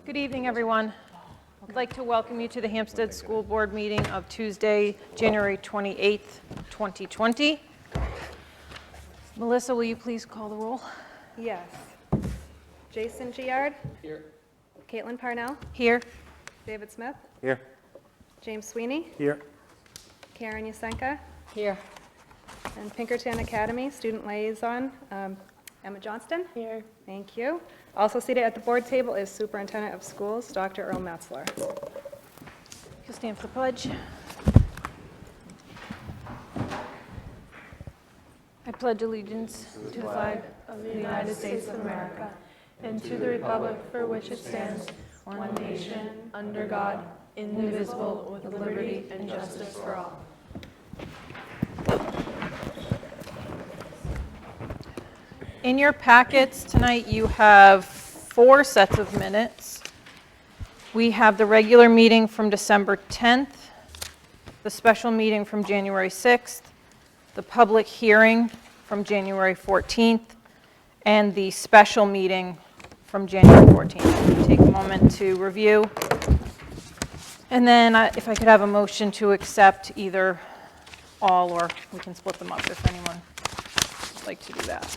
Good evening, everyone. I'd like to welcome you to the Hsdsb School Board meeting of Tuesday, January 28th, 2020. Melissa, will you please call the roll? Yes. Jason Giard? Here. Caitlin Parnell? Here. David Smith? Here. James Sweeney? Here. Karen Yasenka? Here. And Pinkerton Academy Student Liaison, Emma Johnston? Here. Thank you. Also seated at the board table is Superintendent of Schools, Dr. Earl Metzler. You'll stand for the pledge. I pledge allegiance to the flag Of the United States of America, and to the republic for which it stands, one nation, under God, indivisible, with liberty and justice for all. In your packets tonight, you have 4 sets of minutes. We have the regular meeting from December 10th, the special meeting from January 6th, the public hearing from January 14th, and the special meeting from January 14th. Take a moment to review. And then if I could have a motion to accept either all, or we can split them up if anyone would like to do that.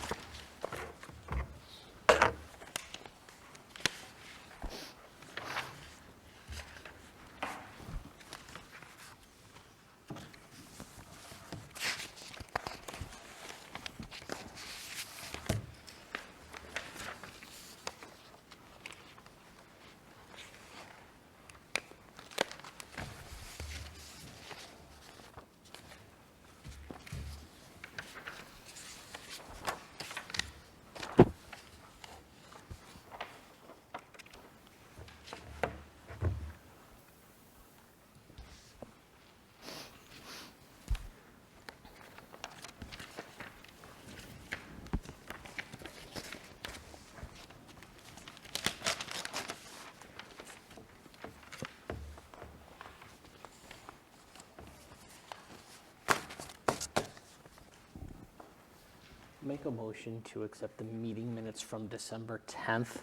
Make a motion to accept the meeting minutes from December 10th,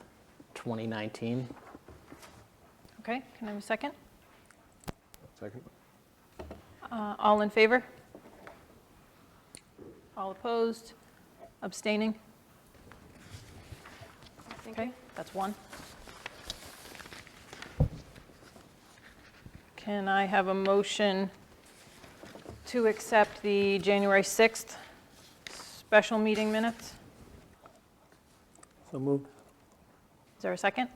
2019. Okay, can I have a second? Second. All in favor? All opposed? Abstaining? Okay, that's 1. Can I have a motion to accept the January 6th special meeting minutes? So moved. Is there a second?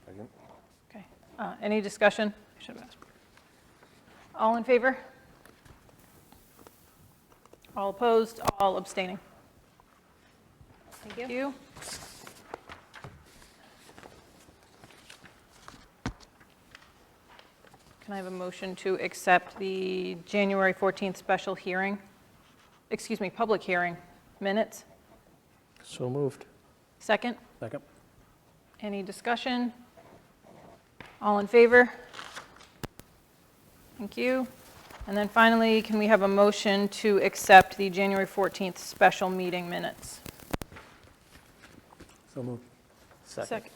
Second. Okay. Any discussion? I should have asked. All in favor? All opposed? All abstaining? Thank you. Thank you. Can I have a motion to accept the January 14th special hearing, public hearing minutes? So moved. Second? Second. Any discussion? All in favor? Thank you. And then finally, can we have a motion to accept the January 14th special meeting minutes? So moved. Second.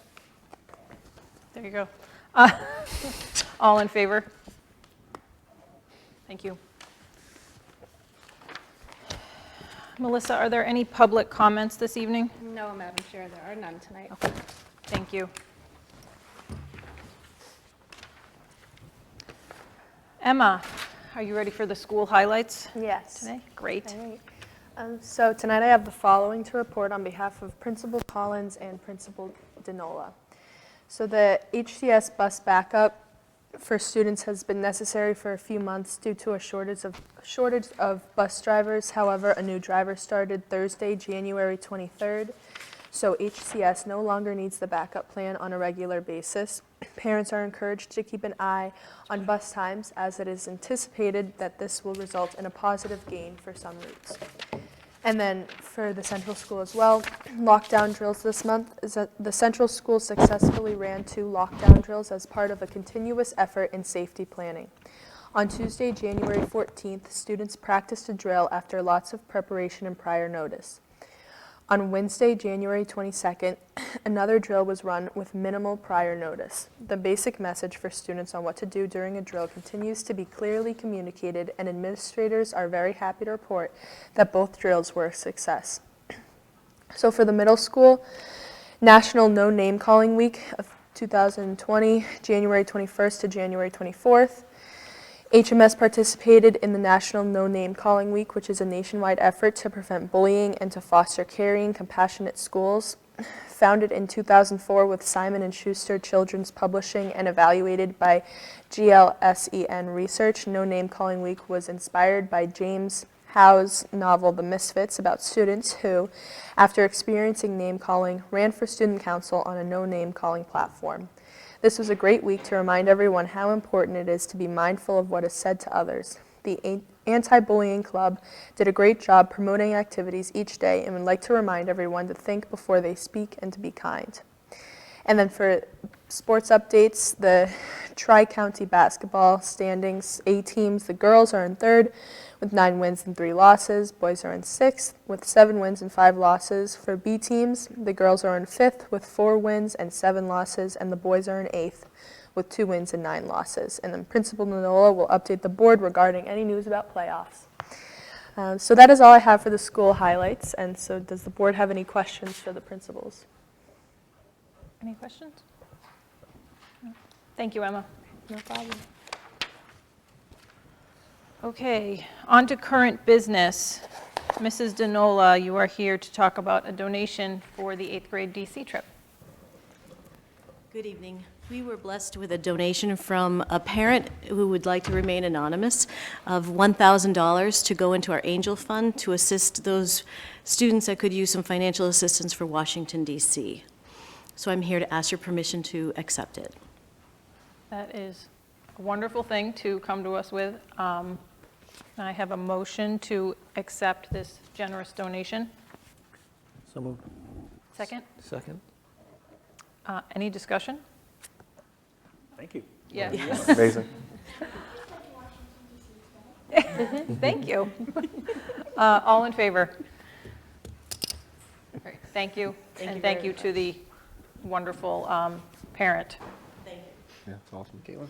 There you go. All in favor? Thank you. Melissa, are there any public comments this evening? No, Madam Chair, there are none tonight. Okay, thank you. Emma, are you ready for the school highlights Yes. today? Great. All right. So tonight I have the following to report on behalf of Principal Collins and Principal Denola. So the HCS bus backup for students has been necessary for a few months due to a shortage of bus drivers. However, a new driver started Thursday, January 23rd. So HCS no longer needs the backup plan on a regular basis. Parents are encouraged to keep an eye on bus times, as it is anticipated that this will result in a positive gain for some routes. And then for the central school as well, lockdown drills this month. The central school successfully ran 2 lockdown drills as part of a continuous effort in safety planning. On Tuesday, January 14th, students practiced a drill after lots of preparation and prior notice. On Wednesday, January 22nd, another drill was run with minimal prior notice. The basic message for students on what to do during a drill continues to be clearly communicated, and administrators are very happy to report that both drills were a success. So for the middle school, National No Name Calling Week of 2020, January 21st to January 24th. HMS participated in the National No Name Calling Week, which is a nationwide effort to prevent bullying and to foster caring, compassionate schools. Founded in 2004 with Simon & Schuster Children's Publishing and evaluated by GLSEN Research, No Name Calling Week was inspired by James Howe's novel The Misfits, about students who, after experiencing name calling, ran for student council on a no-name calling platform. This was a great week to remind everyone how important it is to be mindful of what is said to others. The Anti-Bullying Club did a great job promoting activities each day and would like to remind everyone to think before they speak and to be kind. And then for sports updates, the Tri-County basketball standings, A teams, the girls are in third with 9 wins and 3 losses. Boys are in sixth with 7 wins and 5 losses. For B teams, the girls are in fifth with 4 wins and 7 losses, and the boys are in eighth with 2 wins and 9 losses. And then Principal Nonola will update the board regarding any news about playoffs. So that is all I have for the school highlights. And so does the board have any questions for the principals? Any questions? No. Thank you, Emma. No problem. Okay, on to current business. Mrs. Denola, you are here to talk about a donation for the 8th grade DC trip. Good evening. We were blessed with a donation from a parent who would like to remain anonymous of $1,000 to go into our Angel Fund to assist those students that could use some financial assistance for Washington, D.C. So I'm here to ask your permission to accept it. That is a wonderful thing to come to us with. I have a motion to accept this generous donation. So moved. Second? Second. Any discussion? Thank you. Yes. Amazing. Thank you. All in favor? Great, thank you. And thank you to the wonderful parent. Thank you. Yeah, it's awesome. Caitlin?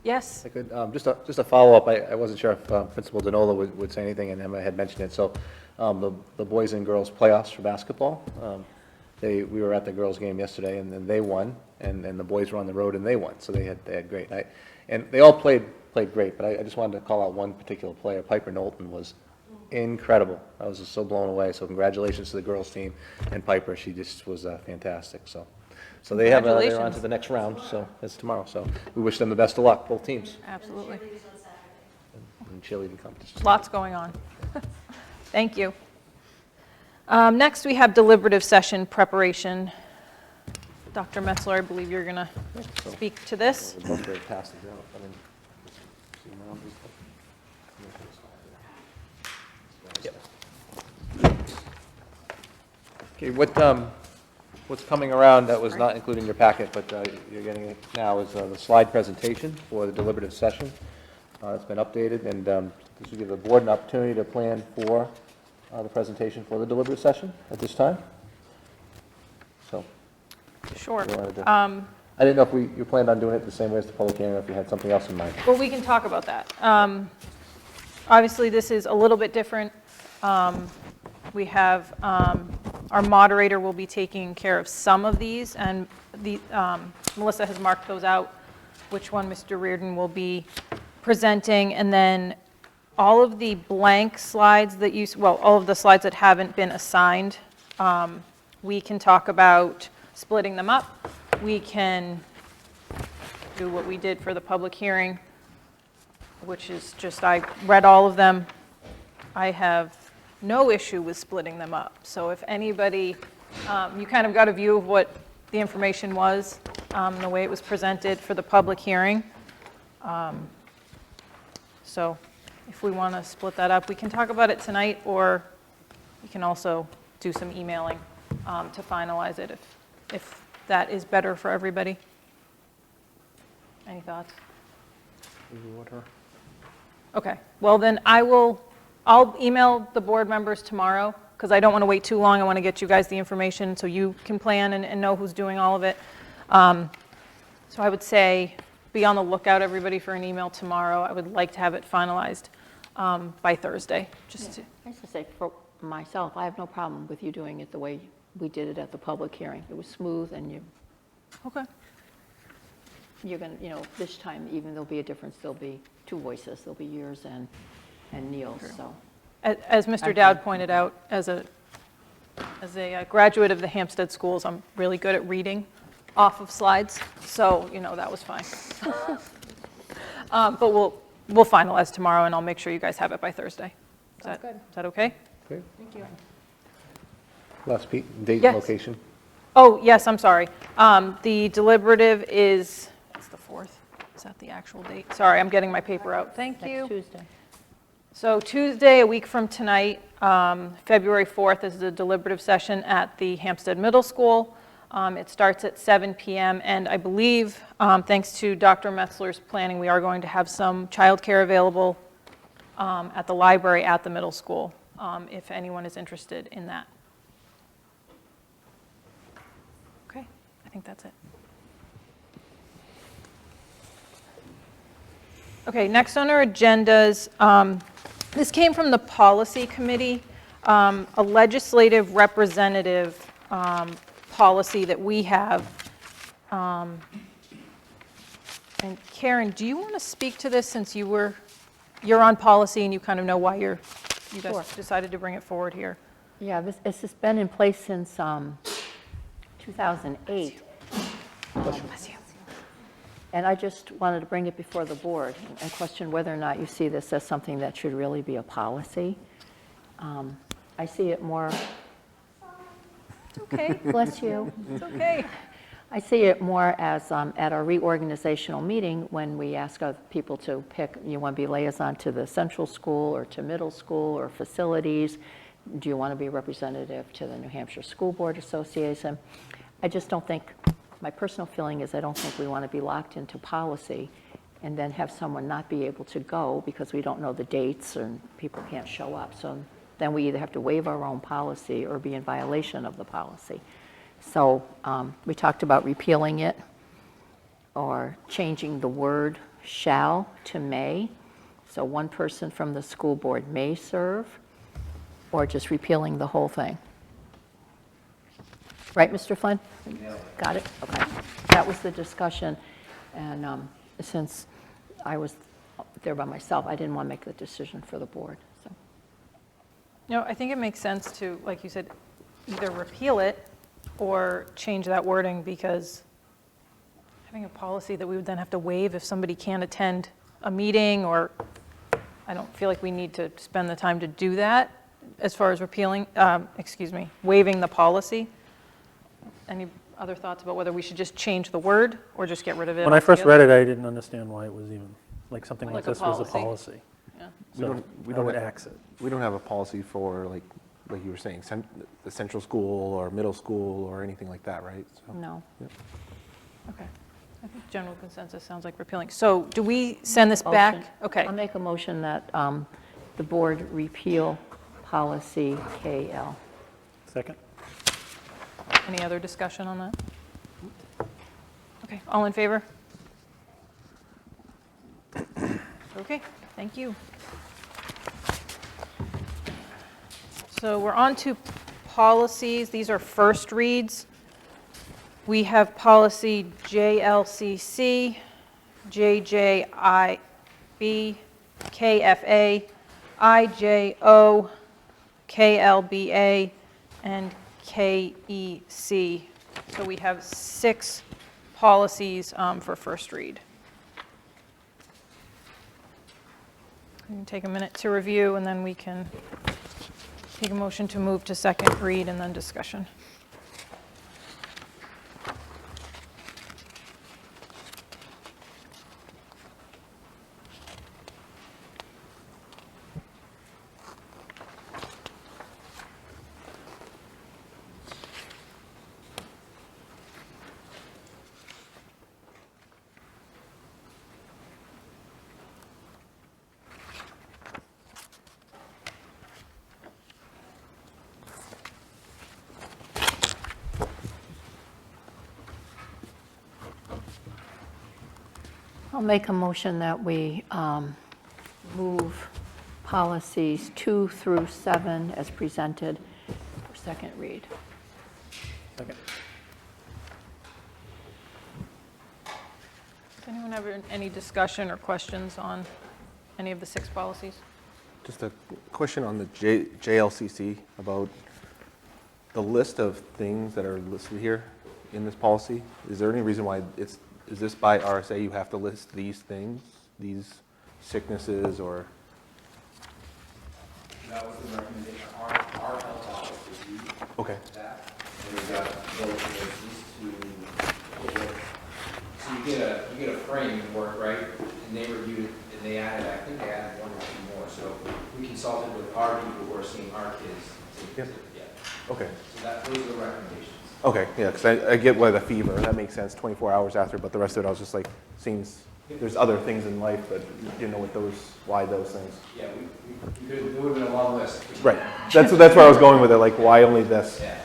Yes? I could, just a follow-up, I wasn't sure if Principal Denola would say anything, and Emma had mentioned it. So the boys and girls playoffs for basketball, we were at the girls' game yesterday, and then they won, and the boys were on the road, and they won. So they had great. And they all played great, but I just wanted to call out one particular player. Piper Knowlton was incredible. I was just so blown away. So congratulations to the girls' team and Piper. She just was fantastic. So they have, they're on to Congratulations. the next round, so it's tomorrow. So we wish them the best of luck, both teams. Absolutely. And cheerleading competition. Lots going on. Thank you. Next, we have deliberative session preparation. Dr. Metzler, I believe you're going to speak to this. Would love to pass these out. I mean, see them around. Okay, what's coming around that was not included in your packet, but you're getting it now, is the slide presentation for the deliberative session. It's been updated, and this will give the board an opportunity to plan for the presentation for the deliberative session at this time. So, Sure. you wanted to- I didn't know if you planned on doing it the same way as the public hearing, or if you had something else in mind. Well, we can talk about that. Obviously, this is a little bit different. We have, our moderator will be taking care of some of these, and Melissa has marked those out, which one Mr. Reardon will be presenting, and then all of the blank slides that all of the slides that haven't been assigned, we can talk about splitting them up. We can do what we did for the public hearing, which is just, I read all of them. I have no issue with splitting them up. So if anybody, you kind of got a view of what the information was, the way it was presented for the public hearing. So if we want to split that up, we can talk about it tonight, or we can also do some emailing to finalize it if that is better for everybody. Any thoughts? Okay, well then I'll email the board members tomorrow because I don't want to wait too long. I want to get you guys the information so you can plan and know who's doing all of it. So I would say, be on the lookout, everybody, for an email tomorrow. I would like to have it finalized by Thursday, just to, I used to say, for myself, I have no problem with you doing it the way we did it at the public hearing. It was smooth, and okay. you're going to, this time, even there'll be a difference, there'll be two voices. There'll be yours and Neil's, so. As Mr. Dowd pointed out, as a graduate of the Hampstead schools, I'm really good at reading off of slides, so, that was fine. But we'll finalize tomorrow, and I'll make sure you guys have it by Thursday. Sounds good. Is that okay? Great. Thank you. Last, Pete, date, Yes. location? Oh, yes, I'm sorry. The deliberative is, it's the 4th. Is that the actual date? Sorry, I'm getting my paper out. Thank Next you. Tuesday. So Tuesday, a week from tonight, February 4th, is the deliberative session at the Hampstead Middle School. It starts at 7 p.m., and I believe, thanks to Dr. Metzler's planning, we are going to have some childcare available at the library at the middle school, if anyone is interested in that. Okay, I think that's it. Okay, next on our agendas, this came from the Policy Committee, a legislative representative policy that we have. And Karen, do you want to speak to this since you're on policy and you kind of know why you guys Sure. decided to bring it forward here? Yeah, this has been in place since 2008. And I just wanted to bring it before the board and question whether or not you see this as something that should really be a policy. I see it more, It's okay, bless you. it's okay. I see it more as at our reorganizational meeting when we ask other people to pick, you want to be liaison to the central school or to middle school or facilities? Do you want to be representative to the New Hampshire School Board Association? I just don't think, my personal feeling is I don't think we want to be locked into policy and then have someone not be able to go because we don't know the dates and people can't show up. So then we either have to waive our own policy or be in violation of the policy. So we talked about repealing it or changing the word shall to may. So one person from the school board may serve, or just repealing the whole thing. Right, Mr. Flynn? Got it? Okay. That was the discussion. And since I was there by myself, I didn't want to make the decision for the board. So. I think it makes sense to, like you said, either repeal it or change that wording, because having a policy that we would then have to waive if somebody can't attend a meeting, or I don't feel like we need to spend the time to do that as far as waiving the policy. Any other thoughts about whether we should just change the word or just get rid of it? When I first altogether? read it, I didn't understand why it was even, like something like Like a this was a policy. policy. Yeah. So we I don't would have- axe it. We don't have a policy for, like you were saying, the central school or middle school or anything like that, right? So- No. Okay. I think general consensus sounds like repealing. So do we send this back? Motion. Okay. I'll make a motion that the board repeal policy KL. Second? Any other discussion on that? Okay, all in favor? Okay, thank you. So we're on to policies. These are first reads. We have policy JLCC, JJIB, KFA, IJO, KLBA, and KEC. So we have 6 policies for first read. We can take a minute to review, and then we can take a motion to move to second read and then discussion. I'll make a motion that we move policies 2 through 7 as presented for second read. Second. Does anyone have any discussion or questions on any of the 6 policies? Just a question on the JLCC about the list of things that are listed here in this policy. Is there any reason why is this by RSA you have to list these things, these sicknesses or? That was the recommendation. Our health office reviewed Okay. that, and we got both of these to, so you get a framework, right? And they reviewed it, and they added, I think they added 1 or 2 more. So we consulted with our people who are seeing our kids. Yep. Yeah. Okay. So those are the recommendations. Okay, yeah, because I get why the fever, that makes sense, 24 hours after, but the rest of it, I was just like, seems, there's other things in life, but didn't know why those things. Yeah, there would have been a long list. Right, that's where I was going with it, like, why only this? Yeah.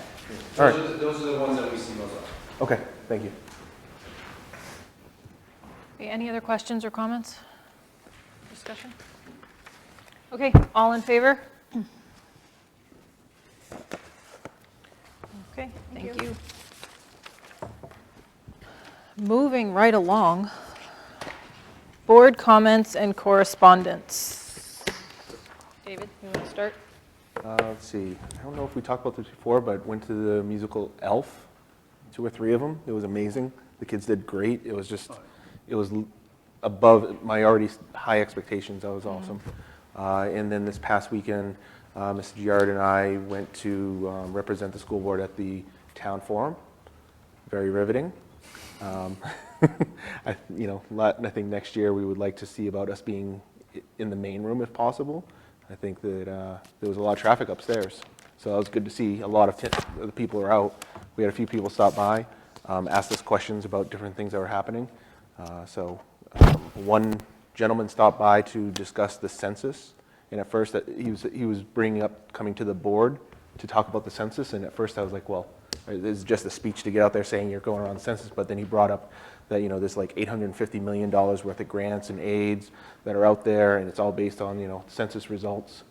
All right. Those are the ones that we see most of. Okay, thank you. Okay, any other questions or comments? Discussion? Okay, all in favor? Okay, thank you. Moving right along, board comments and correspondence. David, you want to start? Let's see, I don't know if we talked about this before, but went to the musical Elf, 2 or 3 of them. It was amazing. The kids did great. It was just, it was above my already high expectations. That was awesome. And then this past weekend, Mr. Giard and I went to represent the school board at the town forum. Very riveting. I think next year we would like to see about us being in the main room if possible. I think that there was a lot of traffic upstairs, so it was good to see a lot of the people are out. We had a few people stop by, asked us questions about different things that were happening. One gentleman stopped by to discuss the census, and at first he was bringing up coming to the board to talk about the census, and at first I was like, well, this is just a speech to get out there saying you're going around the census, but then he brought up that there's like $850 million worth of grants and aids that are out there, and it's all based on census results.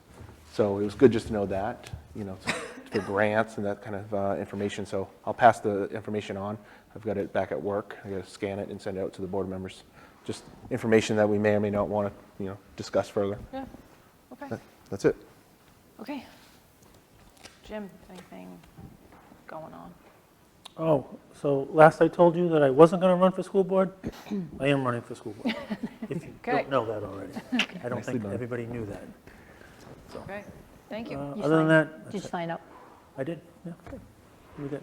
So it was good just to know that, for grants and that kind of information. So I'll pass the information on. I've got it back at work. I got to scan it and send it out to the board members. Just information that we may or may not want to, discuss further. Yeah, okay. That's it. Okay. Jim, anything going on? Oh, so last I told you that I wasn't going to run for school board, I am running for school board. If you Okay. don't know that already. I don't Nicely think done. everybody knew that. Okay, thank you. You Other than signed- that, Did you that's it. sign up? I did, yeah. We got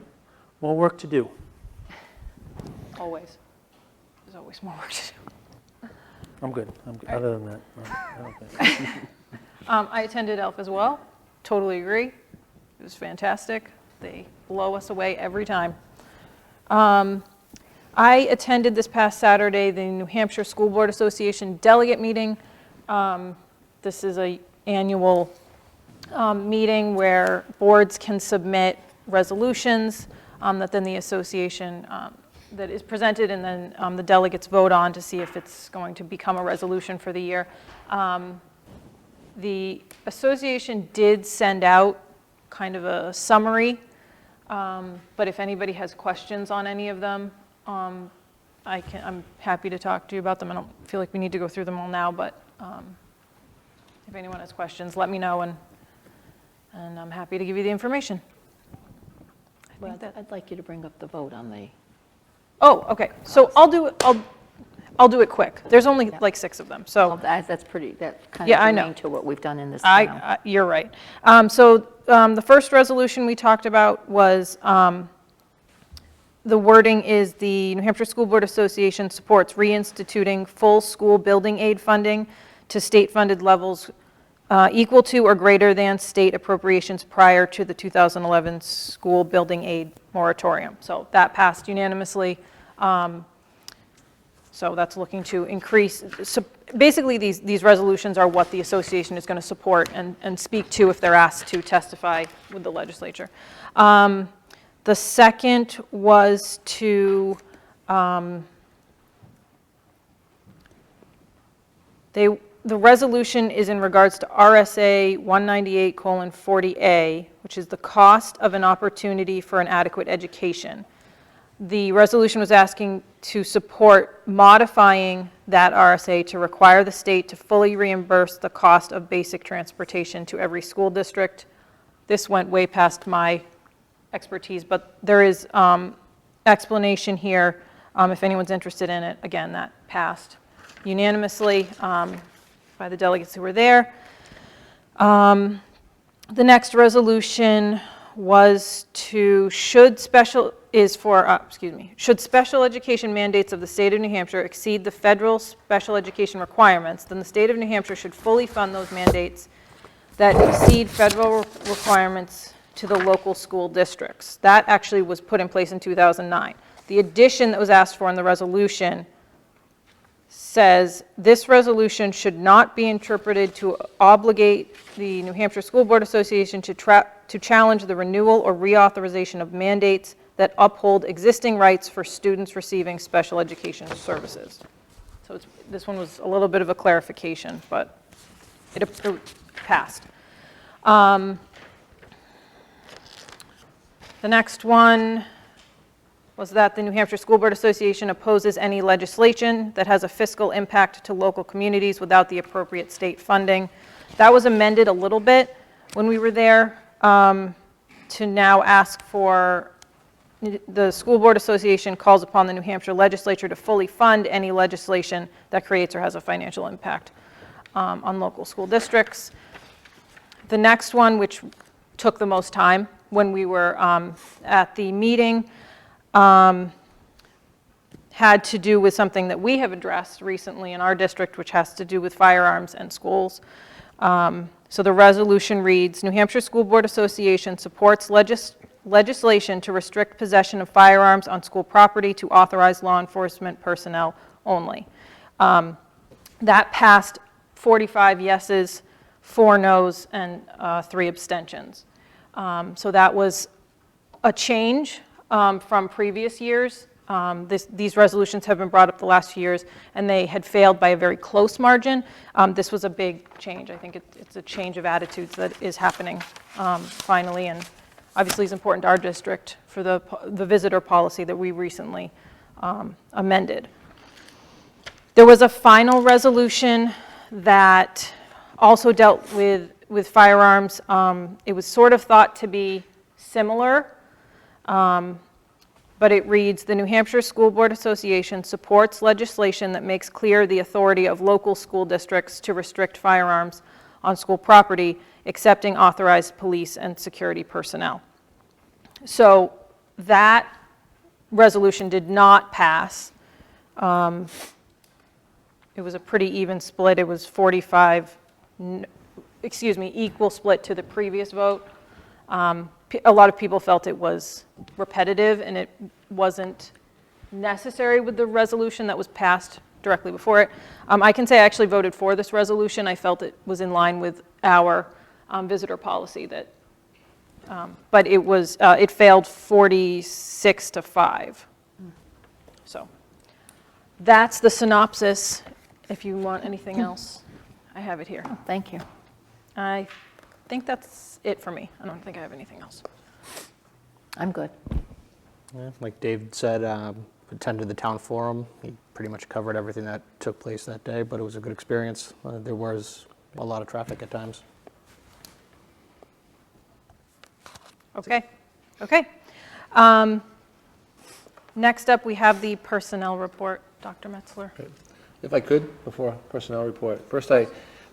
more work to do. Always. There's always more work to do. I'm good. Other than that, no, I don't think. I attended ELF as well. Totally agree. It was fantastic. They blow us away every time. I attended this past Saturday the New Hampshire School Board Association delegate meeting. This is an annual meeting where boards can submit resolutions that then the association that is presented, and then the delegates vote on to see if it's going to become a resolution for the year. The association did send out kind of a summary, but if anybody has questions on any of them, I'm happy to talk to you about them. I don't feel like we need to go through them all now, but if anyone has questions, let me know, and I'm happy to give you the information. Well, I'd like you to bring up the vote on the, Oh, okay, so I'll do it quick. There's only like 6 of them, so. that's pretty, that kind Yeah, of I know. germane to what we've done in this town. You're right. The first resolution we talked about was, the wording is the New Hampshire School Board Association supports reinstituting full school building aid funding to state-funded levels equal to or greater than state appropriations prior to the 2011 school building aid moratorium. So that passed unanimously. So that's looking to increase, so basically these resolutions are what the association is going to support and speak to if they're asked to testify with the legislature. The second was to The resolution is in regards to RSA 198:40A, which is the cost of an opportunity for an adequate education. The resolution was asking to support modifying that RSA to require the state to fully reimburse the cost of basic transportation to every school district. This went way past my expertise, but there is explanation here if anyone's interested in it. Again, that passed unanimously by the delegates who were there. The next resolution was to, should special education mandates of the state of New Hampshire exceed the federal special education requirements, then the state of New Hampshire should fully fund those mandates that exceed federal requirements to the local school districts. That actually was put in place in 2009. The addition that was asked for in the resolution says, this resolution should not be interpreted to obligate the New Hampshire School Board Association to challenge the renewal or reauthorization of mandates that uphold existing rights for students receiving special education services. So this one was a little bit of a clarification, but it passed. The next one was that the New Hampshire School Board Association opposes any legislation that has a fiscal impact to local communities without the appropriate state funding. That was amended a little bit when we were there to now ask for, the School Board Association calls upon the New Hampshire legislature to fully fund any legislation that creates or has a financial impact on local school districts. The next one, which took the most time when we were at the meeting, had to do with something that we have addressed recently in our district, which has to do with firearms and schools. So the resolution reads, New Hampshire School Board Association supports legislation to restrict possession of firearms on school property to authorized law enforcement personnel only. That passed 45 yeses, 4 noes, and 3 abstentions. So that was a change from previous years. These resolutions have been brought up the last few years, and they had failed by a very close margin. This was a big change. I think it's a change of attitudes that is happening finally, and obviously is important to our district for the visitor policy that we recently amended. There was a final resolution that also dealt with firearms. It was sort of thought to be similar, but it reads, the New Hampshire School Board Association supports legislation that makes clear the authority of local school districts to restrict firearms on school property, excepting authorized police and security personnel. So that resolution did not pass. It was a pretty even split. It was 45, equal split to the previous vote. A lot of people felt it was repetitive and it wasn't necessary with the resolution that was passed directly before it. I can say I actually voted for this resolution. I felt it was in line with our visitor policy that, but it failed 46-5. So that's the synopsis. If you want anything else, I have it here. Oh, thank you. I think that's it for me. I don't think I have anything else. I'm good. Yeah, like Dave said, attended the town forum. He pretty much covered everything that took place that day, but it was a good experience. There was a lot of traffic at times. Okay. Next up, we have the personnel report. Dr. Metzler. If I could, before personnel report. First, I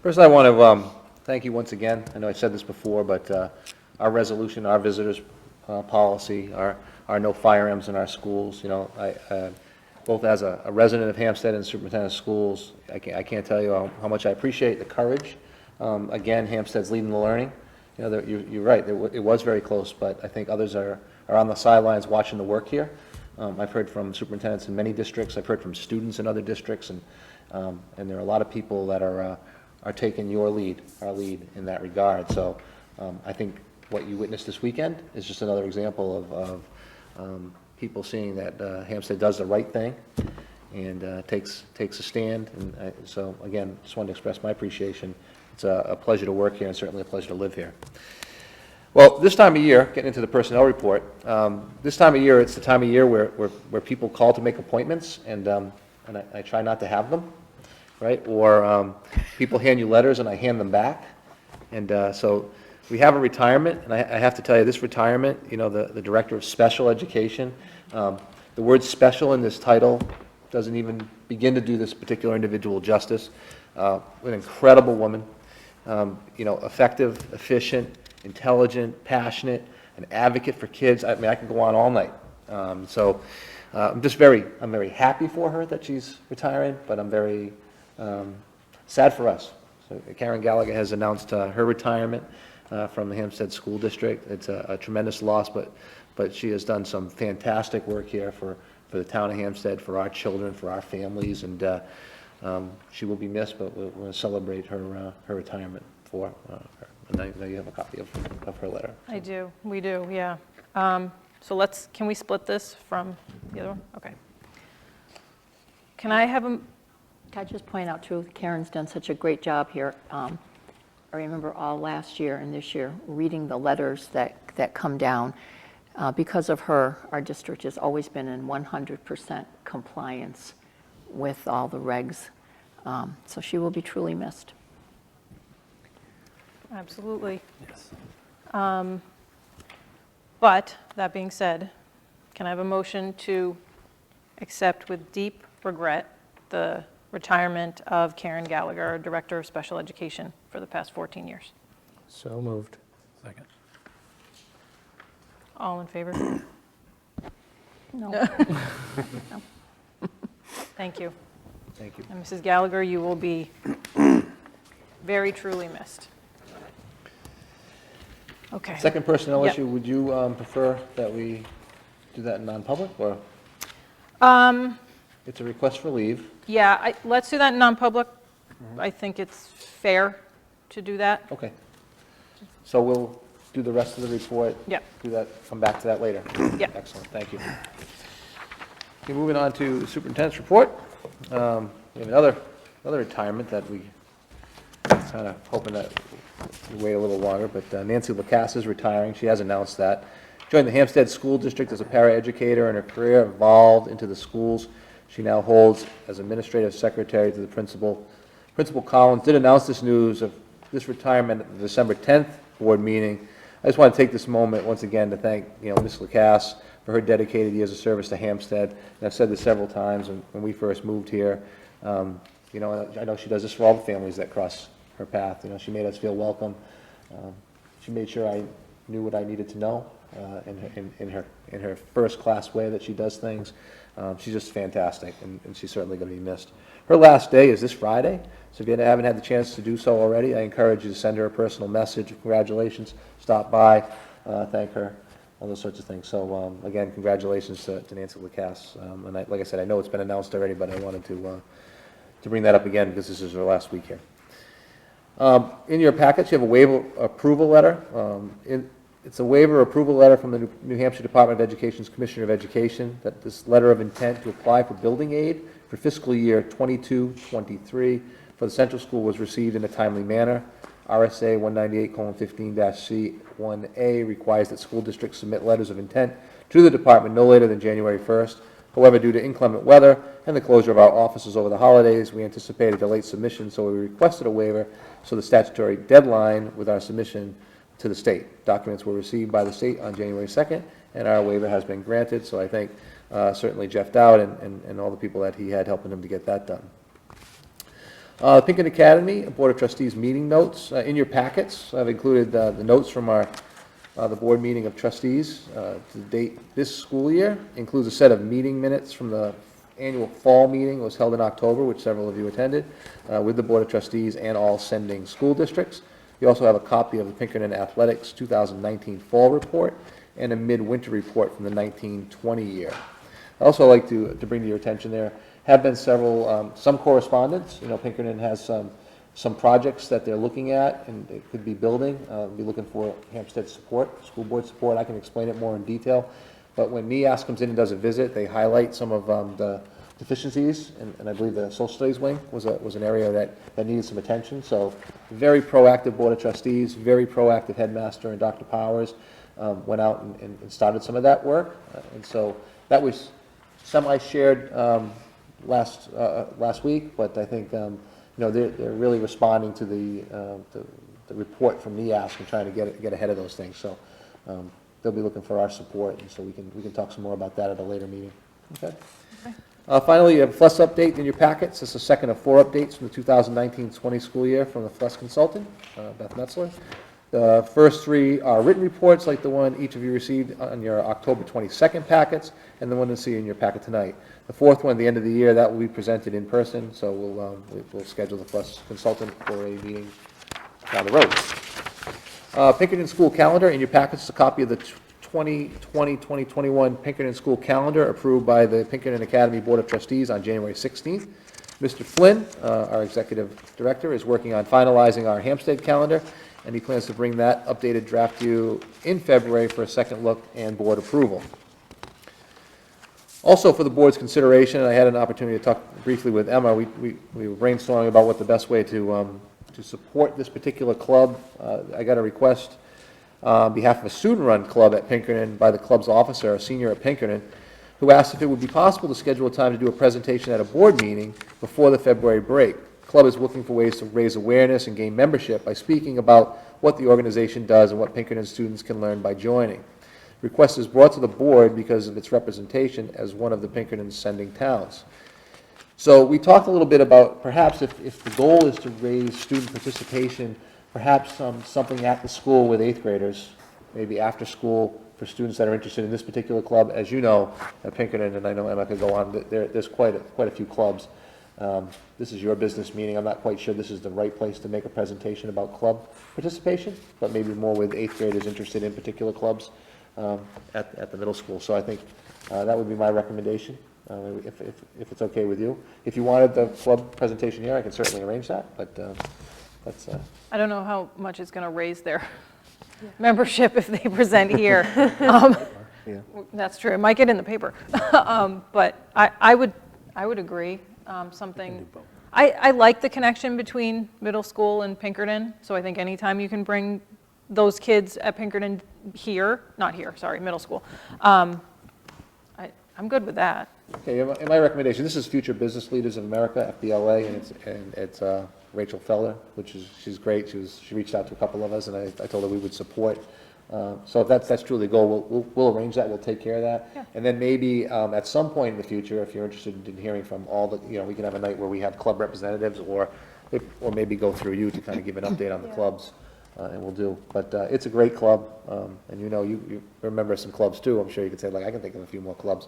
want to thank you once again. I know I said this before, but our resolution, our visitors policy, our no firearms in our schools, you know, both as a resident of Hampstead and superintendent of schools, I can't tell you how much I appreciate the courage. Again, Hampstead's leading the learning. You know, you're right, it was very close, but I think others are on the sidelines watching the work here. I've heard from superintendents in many districts. I've heard from students in other districts, and there are a lot of people that are taking our lead in that regard. So I think what you witnessed this weekend is just another example of people seeing that Hampstead does the right thing, and takes a stand. And so, again, just wanted to express my appreciation. It's a pleasure to work here and certainly a pleasure to live here. Well, this time of year, getting into the personnel report, this time of year, it's the time of year where people call to make appointments, and I try not to have them, right? Or people hand you letters and I hand them back. And so we have a retirement, and I have to tell you, this retirement, you know, the Director of Special Education, the word special in this title doesn't even begin to do this particular individual justice. An incredible woman, you know, effective, efficient, intelligent, passionate, an advocate for kids. I mean, I can go on all night. So I'm very happy for her that she's retiring, but I'm very sad for us. So Karen Gallagher has announced her retirement from the Hempstead School District. It's a tremendous loss, but she has done some fantastic work here for the town of Hempstead, for our children, for our families, and she will be missed, but we're going to celebrate her retirement for her. And I know you have a copy of her letter. I do, we do, yeah. So can we split this from the other one? Okay. Can I have a, Can I just point out too, Karen's done such a great job here. I remember all last year and this year reading the letters that come down. Because of her, our district has always been in 100% compliance with all the regs. So she will be truly missed. absolutely. Yes. But, that being said, can I have a motion to accept with deep regret the retirement of Karen Gallagher, Director of Special Education, for the past 14 years? So moved. Second. All in favor? No. Thank you. Thank you. And Mrs. Gallagher, you will be very truly missed. Okay. Second personnel Yep. issue, would you prefer that we do that in non-public, or it's a request for leave? Yeah, let's do that in non-public. I think it's fair to do that. Okay. So we'll do the rest of the report. Yep. Do that, come back to that later. Yep. Excellent, thank you. Okay, moving on to the superintendent's report. We have another retirement that we kind of hoping that we wait a little longer, but Nancy Lacasse is retiring. She has announced that. Joined the Hempstead School District as a paraeducator, and her career evolved into the schools. She now holds as administrative secretary to the principal. Principal Collins did announce this news of this retirement at the December 10th board meeting. I just want to take this moment once again to thank, Ms. Lacasse for her dedicated years of service to Hempstead. And I've said this several times when we first moved here. I know she does this for all the families that cross her path. She made us feel welcome. She made sure I knew what I needed to know in her first-class way that she does things. She's just fantastic, and she's certainly going to be missed. Her last day is this Friday, so if you haven't had the chance to do so already, I encourage you to send her a personal message of congratulations, stop by, thank her, all those sorts of things. So again, congratulations to Nancy Lacasse. And like I said, I know it's been announced already, but I wanted to bring that up again because this is her last week here. In your packets, you have a waiver approval letter. It's a waiver approval letter from the New Hampshire Department of Education's Commissioner of Education, that this letter of intent to apply for building aid for fiscal year 22-23 for the central school was received in a timely manner. RSA 198:15-C1A requires that school districts submit letters of intent to the department no later than January 1st. However, due to inclement weather and the closure of our offices over the holidays, we anticipated a late submission, so we requested a waiver so the statutory deadline with our submission to the state. Documents were received by the state on January 2nd, and our waiver has been granted, so I thank certainly Jeff Dowd and all the people that he had helping him to get that done. Pinkerton Academy Board of Trustees meeting notes. In your packets, I've included the notes from the board meeting of trustees to date this school year. Includes a set of meeting minutes from the annual fall meeting. It was held in October, which several of you attended, with the Board of Trustees and all sending school districts. You also have a copy of the Pinkerton Athletics 2019 fall report and a midwinter report from the 1920 year. I also like to bring to your attention there have been some correspondence. Pinkerton has some projects that they're looking at, and it could be building. Be looking for Hampstead support, school board support. I can explain it more in detail. But when NEAS comes in and does a visit, they highlight some of the deficiencies, and I believe the social studies wing was an area that needed some attention. So very proactive Board of Trustees, very proactive headmaster and Dr. Powers went out and started some of that work. And so that was semi-shared last week, but I think they're really responding to the report from NEASC and trying to get ahead of those things. So they'll be looking for our support, and so we can talk some more about that at a later meeting. Okay. Finally, you have a FLES update in your packets. This is the second of 4 updates from the 2019-20 school year from the FLES consultant, Beth Metzler. The first 3 are written reports, like the one each of you received on your October 22nd packets, and the one to see in your packet tonight. The 4th one, at the end of the year, that will be presented in person, so we'll schedule the FLES consultant for a meeting down the road. Pinkerton School Calendar, in your packets is a copy of the 2020-2021 Pinkerton School Calendar approved by the Pinkerton Academy Board of Trustees on January 16th. Mr. Flynn, our Executive Director, is working on finalizing our Hampstead calendar, and he plans to bring that updated draft to you in February for a second look and board approval. Also for the board's consideration, and I had an opportunity to talk briefly with Emma, we were brainstorming about what the best way to support this particular club. I got a request on behalf of a student-run club at Pinkerton by the club's officer, a senior at Pinkerton, who asked if it would be possible to schedule a time to do a presentation at a board meeting before the February break. The club is looking for ways to raise awareness and gain membership by speaking about what the organization does and what Pinkerton students can learn by joining. The request is brought to the board because of its representation as one of the Pinkerton's sending towns. So we talked a little bit about perhaps if the goal is to raise student participation, perhaps something at the school with 8th graders, maybe after school for students that are interested in this particular club. As you know, at Pinkerton, and I know Emma could go on, there's quite a few clubs. This is your business meeting. I'm not quite sure this is the right place to make a presentation about club participation, but maybe more with 8th graders interested in particular clubs at the middle school. So I think that would be my recommendation, if it's okay with you. If you wanted the club presentation here, I can certainly arrange that, but that's... I don't know how much it's going to raise their membership if they present here. Yeah. That's true. It might get in the paper. But I would agree. Something. I like the connection between middle school and Pinkerton. So I think anytime you can bring those kids at Pinkerton here, not here, sorry, middle school. I'm good with that. Okay, in my recommendation, this is Future Business Leaders of America, FBLA, and it's Rachel Feller, she's great. She reached out to a couple of us, and I told her we would support. So if that's truly the goal, we'll arrange that. We'll take care of that. Yeah. And then maybe at some point in the future, if you're interested in hearing from all the, we can have a night where we have club representatives, or maybe go through you to kind of give an update on the clubs, and we'll do. But it's a great club, and you remember some clubs too. I'm sure you could say, like, I can think of a few more clubs.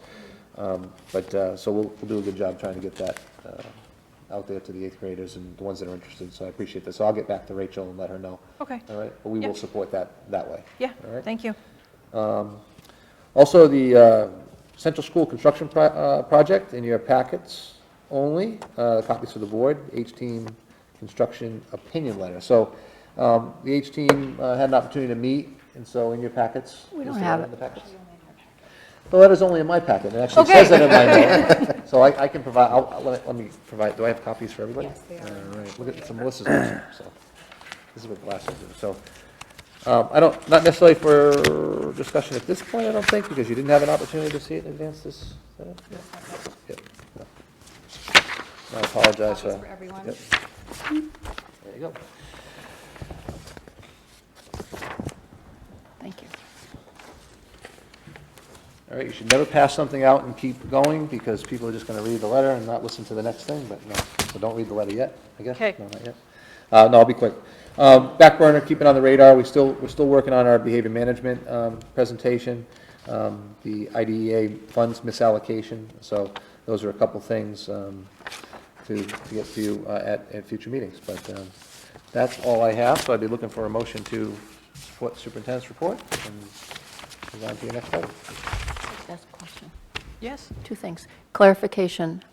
So we'll do a good job trying to get that out there to the 8th graders and the ones that are interested. So I appreciate this. So I'll get back to Rachel and let her know. Okay. All right. But we will support that way. Yeah. All right. Thank you. Also, the Central School Construction Project in your packets only, copies for the board, H-Team Construction Opinion Letter. So the H-Team had an opportunity to meet, and so in your packets. We don't is the have letter in it. the packets? The letter's only in my packet. It actually says that in my note. So I can provide, let me provide, do I have copies for everybody? Yes, they are. All right, look at some Melissa's notes, so. This is what glasses do. So, not necessarily for discussion at this point, I don't think, because you didn't have an opportunity to see it in advance this. Yep. No. I apologize Copies for everyone. Yep. There you go. Thank you. All right, you should never pass something out and keep going, because people are just going to read the letter and not listen to the next thing, but no. So don't read the letter yet, I guess? Okay. No, not yet. No, I'll be quick. Back burner, keep it on the radar. We're still working on our behavior management presentation, the IDEA funds misallocation. So those are a couple things to get to you at future meetings. But that's all I have. So I'd be looking for a motion to support the superintendent's report and move on to your next item. That's a question. Yes. 2 things. Clarification,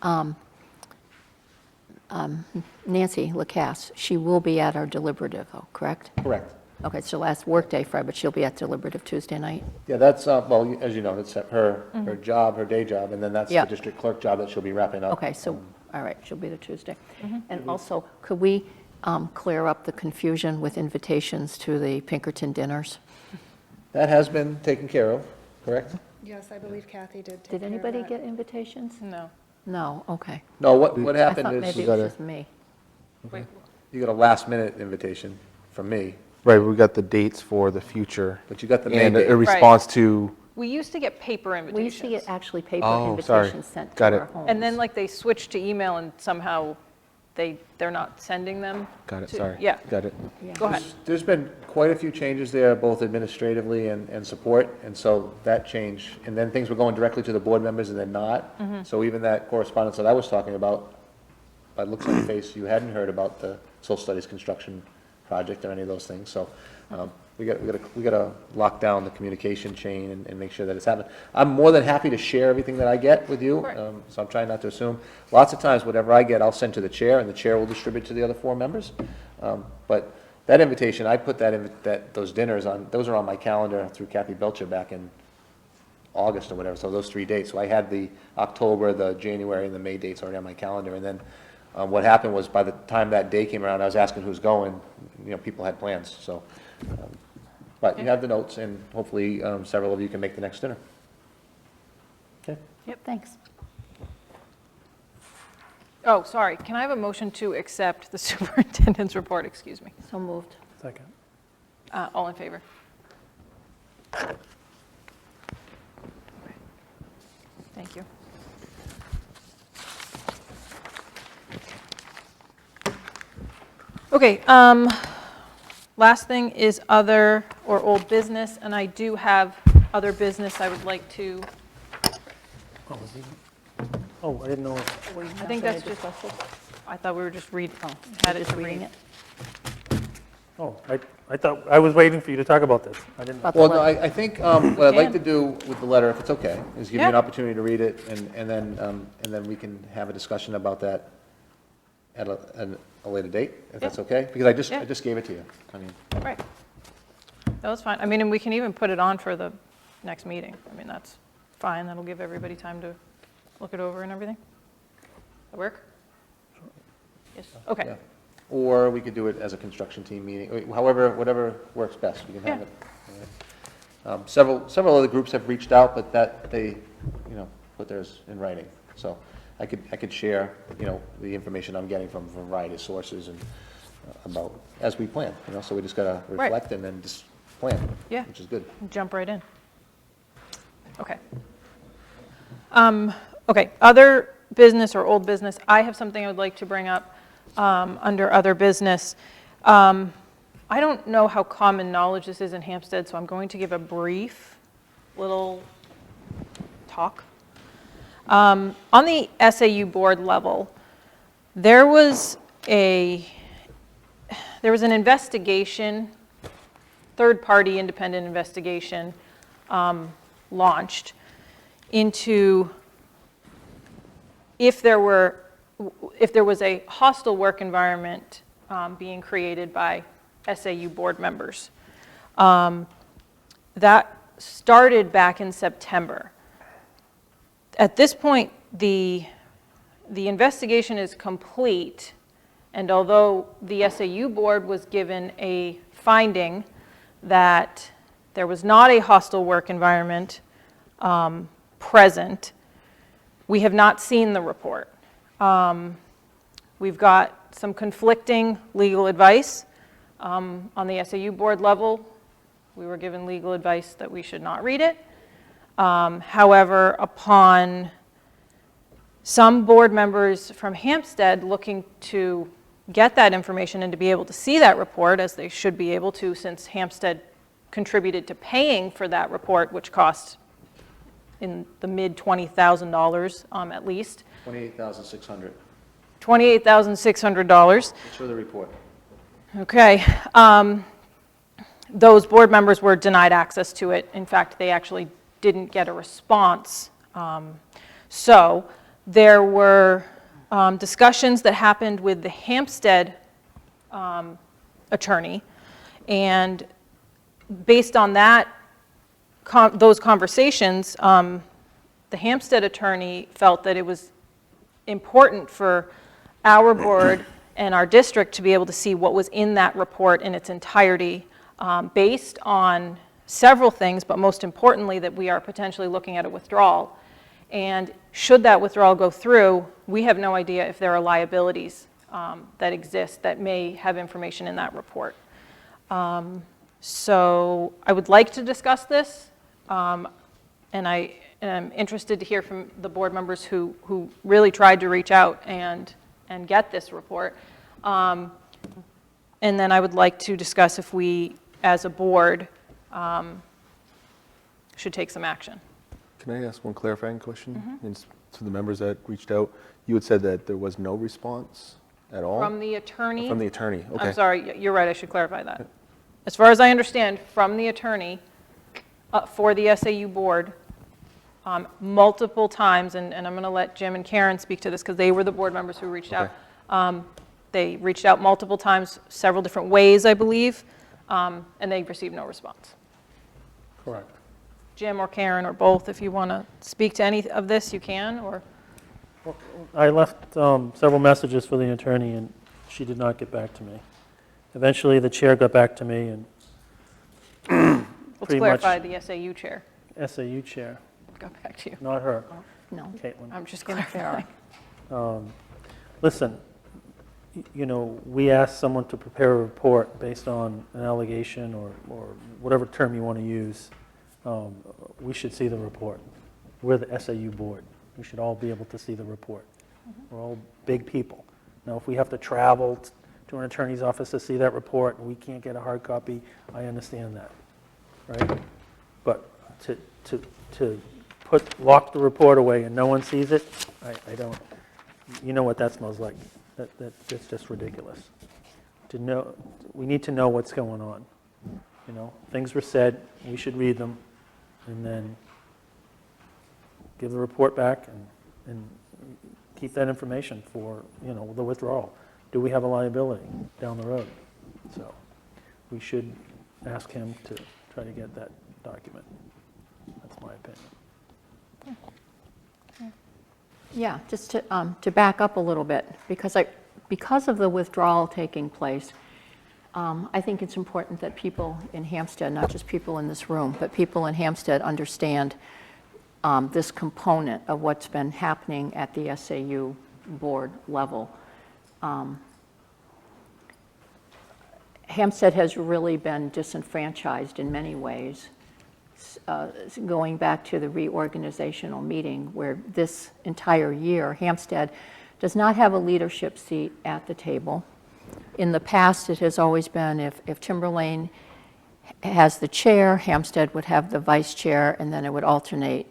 Nancy Lacasse, she will be at our deliberative, though, correct? Correct. Okay, it's her last workday Friday, but she'll be at deliberative Tuesday night. Yeah, that's, well, as you know, it's her job, her day job, and then that's the Yeah. district clerk job that she'll be wrapping up. Okay, so, all right, she'll be there Tuesday. And also, could we clear up the confusion with invitations to the Pinkerton dinners? That has been taken care of, correct? Yes, I believe Kathy did take Did care of anybody that. get invitations? No. No, okay. No, what I happened thought is maybe you it was just me. got a last-minute invitation from me, Right, we got the dates for the future. but you got the May And date. a response to, We used to get paper We invitations. used to get actually paper Oh, sorry. invitations sent to Got our it. homes. And then like they switched to email and somehow they're not sending them. got it, to- sorry. Yeah, Got it. go ahead. There's been quite a few changes there, both administratively and support, and so that change, and then things were going directly to the board members and then not. So even that correspondence that I was talking about, by the looks on your face, you hadn't heard about the social studies construction project or any of those things, so we gotta lock down the communication chain and make sure that it's happening. I'm more than happy to share everything that I get with you, Right. so I'm trying not to assume. Lots of times, whatever I get, I'll send to the chair, and the chair will distribute to the other 4 members. But that invitation, I put those dinners on, those are on my calendar through Kathy Belcher back in August or whatever, so those 3 dates. So I had the October, the January, and the May dates already on my calendar, and then what happened was, by the time that day came around, I was asking who's going, people had plans, so. But you have the notes, and hopefully several of you can make the next dinner. Okay? Yep, thanks. Oh, sorry, can I have a motion to accept the superintendent's report, excuse me? So moved. Second. All in favor? Okay. Thank you. Okay, last thing is other or old business, and I do have other business I would like to, Oh, was he- oh, I didn't know. I think that's just, I thought we were just reading, had it Just to reading read. it? Oh, I thought, I was waiting for you to talk about this. I didn't. About the Well, no, letter. I think what I'd like to can. do with the letter, if it's okay, is give you an Yeah. opportunity to read it, and then we can have a discussion about that at a later date, if that's okay? Because I Yeah. just gave it to you. I mean, Right. That was fine. I mean, and we can even put it on for the next meeting. I mean, that's fine. That'll give everybody time to look it over and everything. That work? Yes, okay. yeah. Or we could do it as a construction team meeting, however, whatever works best, we can have Yeah. it. All right. Several other groups have reached out, but that they, put theirs in writing. So I could share, the information I'm getting from a variety of sources and about, as we plan, so we just gotta Right. reflect and then just plan. Yeah. Which is good. Jump right in. Okay. Okay, other business or old business, I have something I would like to bring up under other business. I don't know how common knowledge this is in Hampstead, so I'm going to give a brief little talk. On the SAU board level, there was an investigation, third-party independent investigation launched into if there was a hostile work environment being created by SAU board members. That started back in September. At this point, the investigation is complete, and although the SAU board was given a finding that there was not a hostile work environment present, we have not seen the report. We've got some conflicting legal advice. On the SAU board level, we were given legal advice that we should not read it. However, upon some board members from Hampstead looking to get that information and to be able to see that report, as they should be able to, since Hampstead contributed to paying for that report, which cost in the mid $20,000 at least. $28,600. $28,600. It's for the report. Okay. Those board members were denied access to it. In fact, they actually didn't get a response. So there were discussions that happened with the Hampstead attorney, and based on that, those conversations, the Hampstead attorney felt that it was important for our board and our district to be able to see what was in that report in its entirety, based on several things, but most importantly, that we are potentially looking at a withdrawal. And should that withdrawal go through, we have no idea if there are liabilities that exist that may have information in that report. So I would like to discuss this, and I am interested to hear from the board members who really tried to reach out and get this report. And then I would like to discuss if we, as a board, should take some action. Can I ask one clarifying question? And to the members that reached out, you had said that there was no response at all? From the attorney? From the attorney, okay. I'm sorry, you're right, I should clarify that. As far as I understand, from the attorney for the SAU board, multiple times, and I'm going to let Jim and Karen speak to this because they were the board members who reached out. They reached out multiple times, several different ways, I believe, and they received no response. Correct. Jim or Karen or both, if you want to speak to any of this, you can, or? I left several messages for the attorney, and she did not get back to me. Eventually, the chair got back to me, and Let's pretty clarify much the SAU chair. SAU chair, Got back to you. not her, No. Caitlin. I'm just clarifying. Listen, you know, we asked someone to prepare a report based on an allegation or whatever term you want to use. We should see the report. We're the SAU board. We should all be able to see the report. We're all big people. Now, if we have to travel to an attorney's office to see that report and we can't get a hard copy, I understand that, right? But to lock the report away and no one sees it, I don't, you know what that smells like. That's just ridiculous. We need to know what's going on. You know, things were said, we should read them, and then give the report back and keep that information for, you know, the withdrawal. Do we have a liability down the road? So we should ask him to try to get that document. That's my opinion. Yeah, just to back up a little bit, because of the withdrawal taking place, I think it's important that people in Hampstead, not just people in this room, but people in Hampstead understand this component of what's been happening at the SAU board level. Hampstead has really been disenfranchised in many ways, going back to the reorganizational meeting where this entire year, Hampstead does not have a leadership seat at the table. In the past, it has always been if Timberlane has the chair, Hampstead would have the vice chair, and then it would alternate.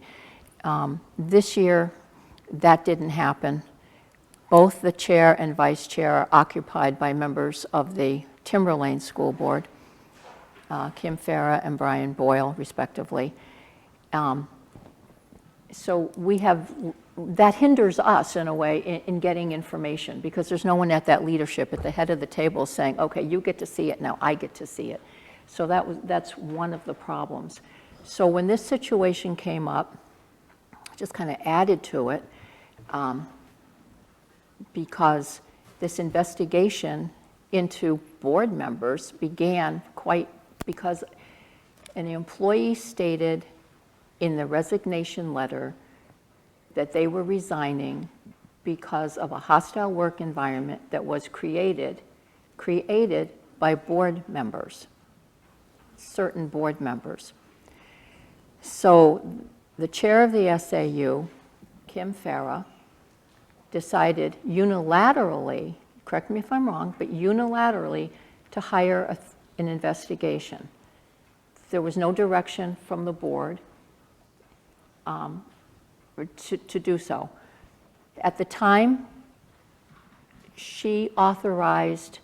This year, that didn't happen. Both the chair and vice chair are occupied by members of the Timberlane School Board, Kim Farah and Brian Boyle, respectively. So we have, that hinders us in a way in getting information because there's no one at that leadership at the head of the table saying, okay, you get to see it, now I get to see it. So that's one of the problems. So when this situation came up, just kind of added to it because this investigation into board members began because an employee stated in the resignation letter that they were resigning because of a hostile work environment that was created by board members, certain board members. So the chair of the SAU, Kim Farah, decided unilaterally, correct me if I'm wrong, but unilaterally to hire an investigation. There was no direction from the board to do so. At the time, she authorized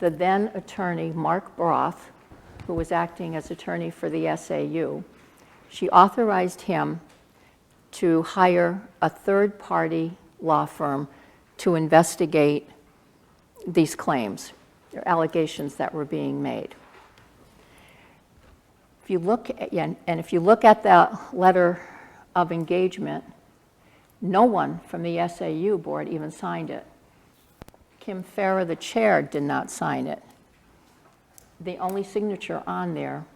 the then attorney, Mark Broth, who was acting as attorney for the SAU, she authorized him to hire a third-party law firm to investigate these claims, or allegations that were being made. If you look at, yeah, and if you look at the letter of engagement, no one from the SAU board even signed it. Kim Farah, the chair, did not sign it. The only signature on there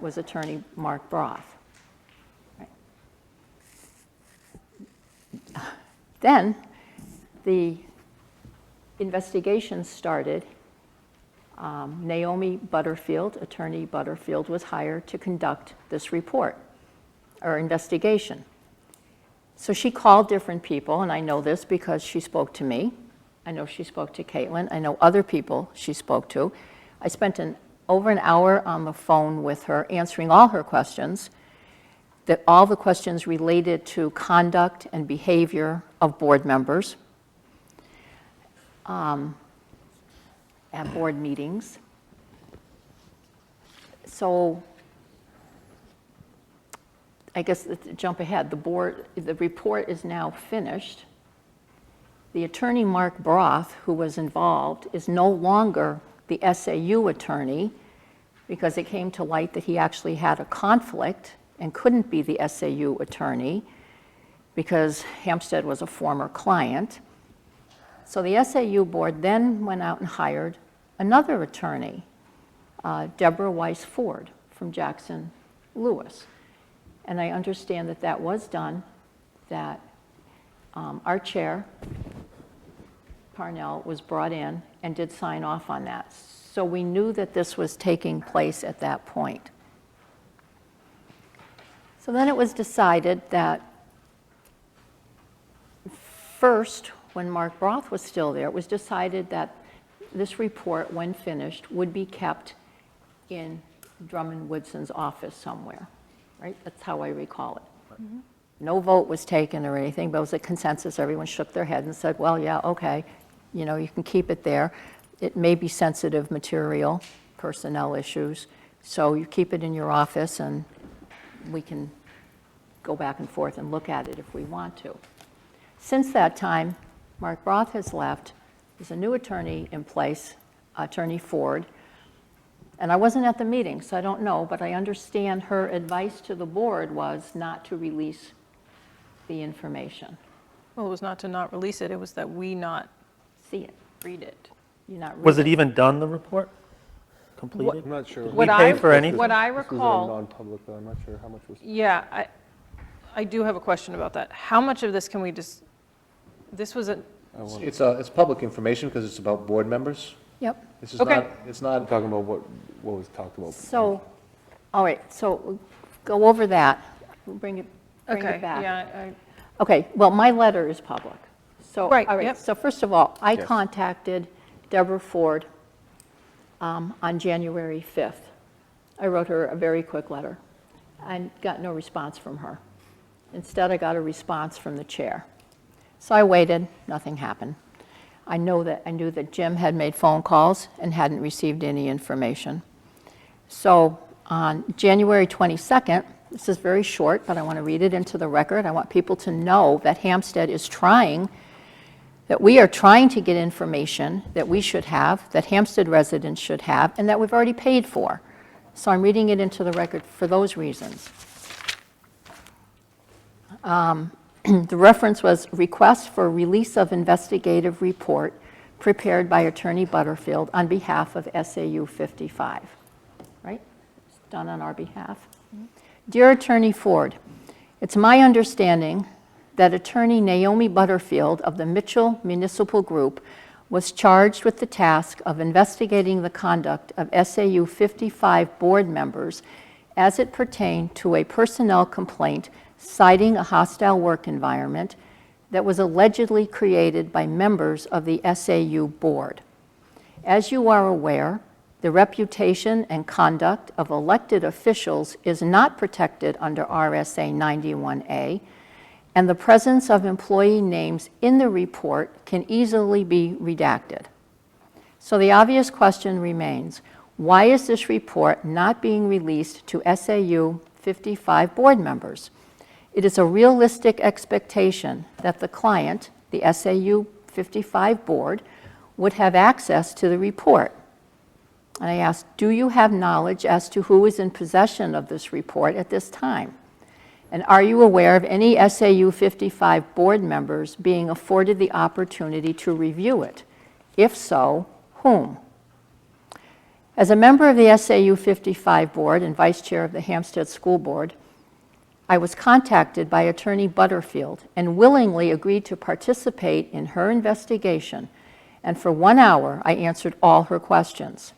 was Attorney Mark Broth. Right. Then the investigation started. Naomi Butterfield, Attorney Butterfield, was hired to conduct this report or investigation. So she called different people, and I know this because she spoke to me. I know she spoke to Caitlin. I know other people she spoke to. I spent over an hour on the phone with her answering all her questions, all the questions related to conduct and behavior of board members at board meetings. So I guess to jump ahead, the report is now finished. The attorney Mark Broth, who was involved, is no longer the SAU attorney because it came to light that he actually had a conflict and couldn't be the SAU attorney because Hsdsb was a former client. So the SAU board then went out and hired another attorney, Deborah Weiss Ford from Jackson Lewis. And I understand that that was done, that our chair, Parnell, was brought in and did sign off on that. So we knew that this was taking place at that point. So then it was decided that first, when Mark Broth was still there, it was decided that this report, when finished, would be kept in Drummond Woodson's office somewhere, right? That's how I recall it. Mm-hmm. No vote was taken or anything, but it was a consensus. Everyone shook their head and said, well, yeah, okay, you know, you can keep it there. It may be sensitive material, personnel issues, so you keep it in your office and we can go back and forth and look at it if we want to. Since that time, Mark Broth has left. There's a new attorney in place, Attorney Ford. And I wasn't at the meeting, so I don't know, but I understand her advice to the board was not to release the information. Well, it was not to not release it, it was that we not See it. read it. You not read Was it even done, the report? Completed? I'm not sure. Did we pay for anything? What I This was a recall, non-public, though. I'm not sure how much was. yeah, I do have a question about that. How much of this can we just, this was a, It's public information because it's about board members. Yep. This is Okay. not, it's I'm not, talking about what was talked about. So, all right, so we'll go over that. We'll bring it okay, back. yeah, Okay, well, my letter is public. So, Right, all right, yep. so first of all, I Yes. contacted Deborah Ford on January 5th. I wrote her a very quick letter. I got no response from her. Instead, I got a response from the chair. So I waited, nothing happened. I knew that Jim had made phone calls and hadn't received any information. So on January 22nd, this is very short, but I want to read it into the record. I want people to know that Hsdsb is trying, that we are trying to get information that we should have, that Hsdsb residents should have, and that we've already paid for. So I'm reading it into the record for those reasons. The reference was request for release of investigative report prepared by Attorney Butterfield on behalf of SAU 55, right? It's done on our behalf. Dear Attorney Ford, it's my understanding that Attorney Naomi Butterfield of the Mitchell Municipal Group was charged with the task of investigating the conduct of SAU 55 board members as it pertained to a personnel complaint citing a hostile work environment that was allegedly created by members of the SAU board. As you are aware, the reputation and conduct of elected officials is not protected under RSA 91A, and the presence of employee names in the report can easily be redacted. So the obvious question remains, why is this report not being released to SAU 55 board members? It is a realistic expectation that the client, the SAU 55 board, would have access to the report. And I asked, do you have knowledge as to who is in possession of this report at this time? And are you aware of any SAU 55 board members being afforded the opportunity to review it? If so, whom? As a member of the SAU 55 board and vice chair of the Hampstead School Board, I was contacted by Attorney Butterfield and willingly agreed to participate in her investigation, and for 1 hour I answered all her questions.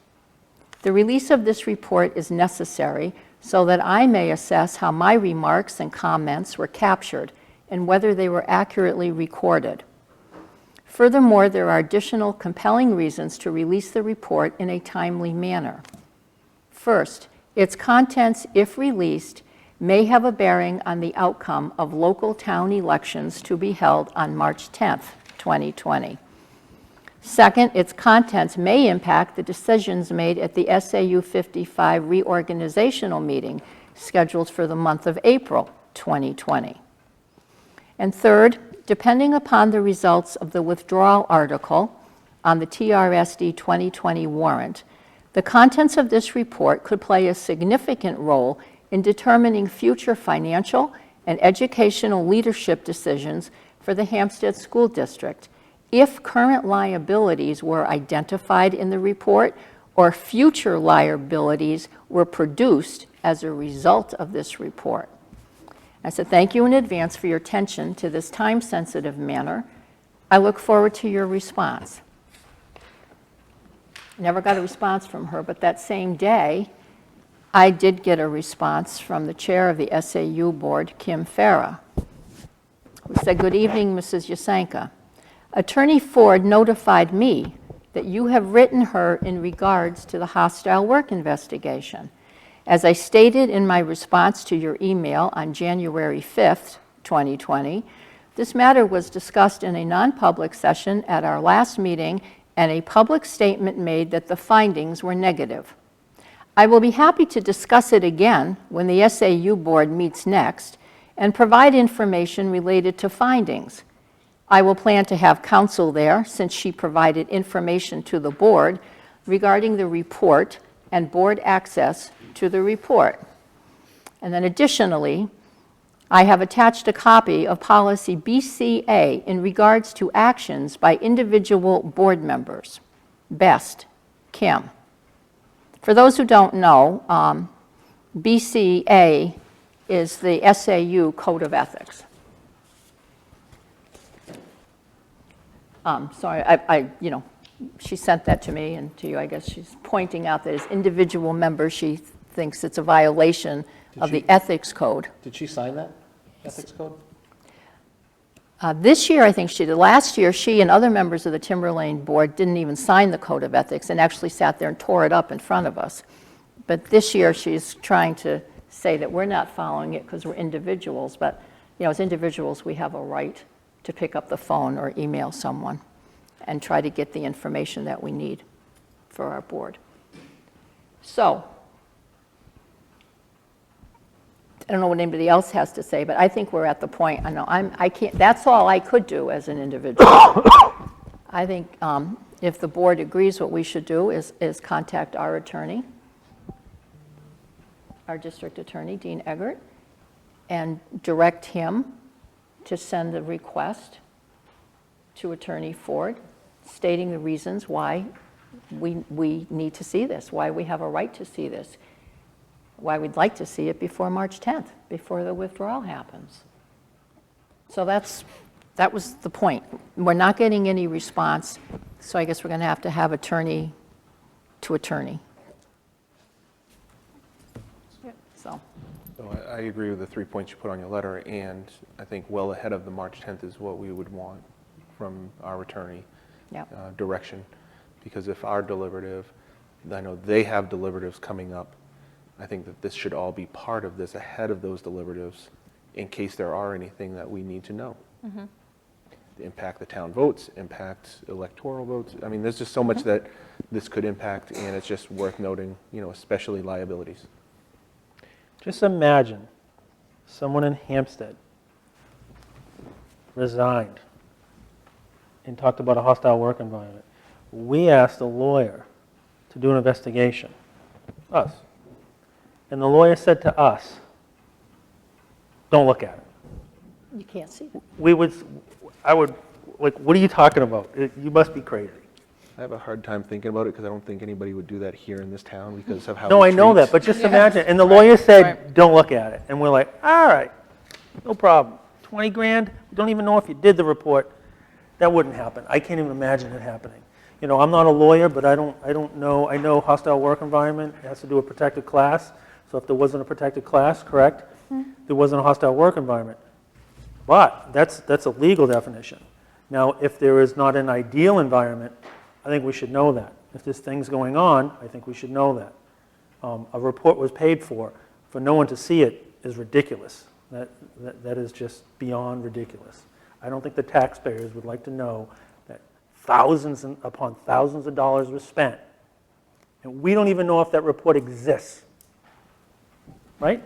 The release of this report is necessary so that I may assess how my remarks and comments were captured and whether they were accurately recorded. Furthermore, there are additional compelling reasons to release the report in a timely manner. First, its contents, if released, may have a bearing on the outcome of local town elections to be held on March 10th, 2020. Second, its contents may impact the decisions made at the SAU 55 reorganizational meeting scheduled for the month of April 2020. And third, depending upon the results of the withdrawal article on the TRSD 2020 warrant, the contents of this report could play a significant role in determining future financial and educational leadership decisions for the Hampstead School District if current liabilities were identified in the report or future liabilities were produced as a result of this report. I said, thank you in advance for your attention to this time-sensitive matter. I look forward to your response. Never got a response from her, but that same day, I did get a response from the chair of the SAU board, Kim Farah, who said, good evening, Mrs. Yasenka. Attorney Ford notified me that you have written her in regards to the hostile work investigation. As I stated in my response to your email on January 5th, 2020, this matter was discussed in a non-public session at our last meeting and a public statement made that the findings were negative. I will be happy to discuss it again when the SAU board meets next and provide information related to findings. I will plan to have counsel there since she provided information to the board regarding the report and board access to the report. And then additionally, I have attached a copy of policy BCA in regards to actions by individual board members. Best, Kim. For those who don't know, BCA is the SAU Code of Ethics. Sorry, she sent that to me and to you. I guess she's pointing out that as individual members, she thinks it's a violation of the ethics code. Did she sign that ethics code? This year, I think she did. Last year, she and other members of the Timberlane board didn't even sign the code of ethics and actually sat there and tore it up in front of us. But this year, she's trying to say that we're not following it because we're individuals. But as individuals, we have a right to pick up the phone or email someone and try to get the information that we need for our board. So, I don't know what anybody else has to say, but I think we're at the point, I can't, that's all I could do as an individual. I think if the board agrees, what we should do is contact our attorney, our district attorney, Dean Eggert, and direct him to send a request to Attorney Ford stating the reasons why we need to see this, why we have a right to see this, why we'd like to see it before March 10th, before the withdrawal happens. So that was the point. We're not getting any response, so I guess we're going to have attorney to attorney. So I agree with the 3 points you put on your letter, and I think well ahead of the March 10th is what we would want from our attorney direction. Because if our deliberative, I know they have deliberatives coming up, I think that this should all be part of this ahead of those deliberatives in case there are anything that we need to know. Mm-hmm. Impact the town votes, impact electoral votes. I mean, there's just so much that this could impact, and it's just worth noting, especially liabilities. Just imagine someone in Hampstead resigned and talked about a hostile work environment. We asked a lawyer to do an investigation, us. And the lawyer said to us, don't look at it. You can't see it. I would, like, what are you talking about? You must be crazy. I have a hard time thinking about it because I don't think anybody would do that here in this town because of how No, we I know treat- that, but just imagine, and the lawyer said, right. don't look at it. And we're like, all right, no problem. 20 grand, we don't even know if you did the report. That wouldn't happen. I can't even imagine it happening. You know, I'm not a lawyer, but I don't know. I know hostile work environment has to do with protected class. So if there wasn't a protected class, correct? There wasn't a hostile work environment. But that's a legal definition. Now, if there is not an ideal environment, I think we should know that. If there's things going on, I think we should know that. A report was paid for no one to see it is ridiculous. That is just beyond ridiculous. I don't think the taxpayers would like to know that thousands upon thousands of dollars were spent, and we don't even know if that report exists. Right?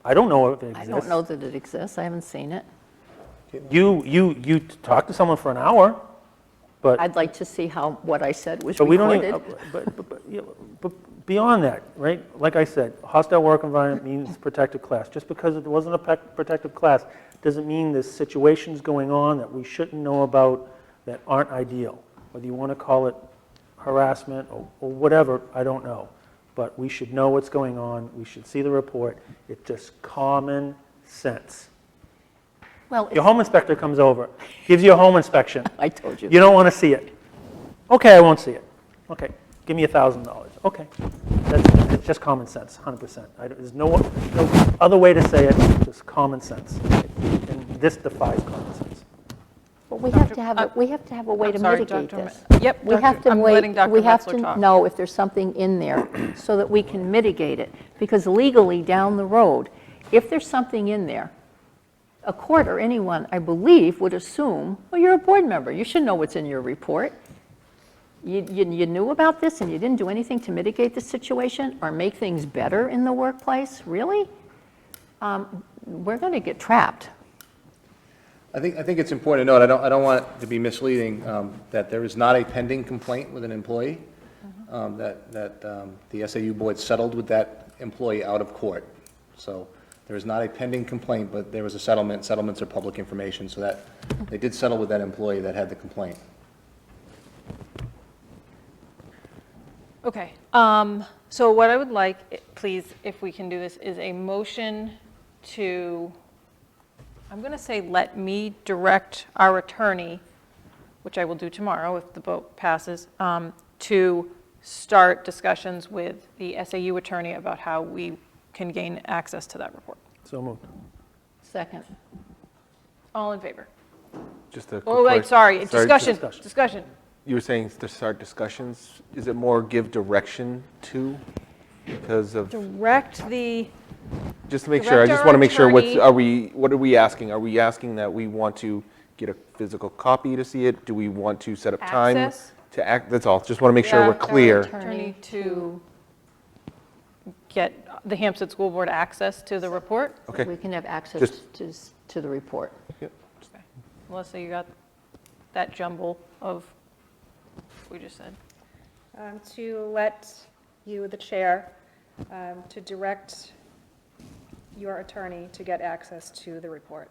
I don't know if it exists. I don't know that it exists. I haven't seen it. You talked to someone for an hour, but I'd like to see what I said was we don't recorded. even, but beyond that, right? Like I said, hostile work environment means protected class. Just because it wasn't a protected class doesn't mean there's situations going on that we shouldn't know about that aren't ideal. Whether you want to call it harassment or whatever, I don't know. But we should know what's going on. We should see the report. It's just common sense. Well, Your home inspector comes over, gives you a home inspection. I told you. You don't want to see it. Okay, I won't see it. Okay, give me $1,000. Okay, it's just common sense, 100%. There's no other way to say it, just common sense. And this defies common sense. But we have to have a way I'm to sorry, mitigate Dr. this. Yep, We have to I'm letting Dr. we have Metzler to talk. know if there's something in there so that we can mitigate it. Because legally, down the road, if there's something in there, a court or anyone, I believe, would assume, well, you're a board member. You should know what's in your report. You knew about this and you didn't do anything to mitigate the situation or make things better in the workplace? Really? We're going to get trapped. I think it's important to note, I don't want it to be misleading, that there is not a pending complaint with an employee, that the SAU board settled with that employee out of court. So there is not a pending complaint, but there was a settlement. Settlements are public information, so that they did settle with that employee that had the complaint. Okay, so what I would like, please, if we can do this, is a motion to, I'm going to say, let me direct our attorney, which I will do tomorrow if the vote passes, to start discussions with the SAU attorney about how we can gain access to that report. So moved. Second. All in favor? Just a quick Oh, wait, question. sorry, discussion. You were saying to start discussions. Is it more give direction to? Because of, Direct the, just to make sure, I direct just our want to make sure, attorney- what are we asking? Are we asking that we want to get a physical copy to see it? Do we want to set up time? Access? To act, that's all. Just want to make sure Yeah, we're clear. attorney to get the Hampstead School Board access to the report. Okay. We can have access to the report. Yep. Melissa, you got that jumble of, we just said. To let you, the chair, to direct your attorney to get access to the report.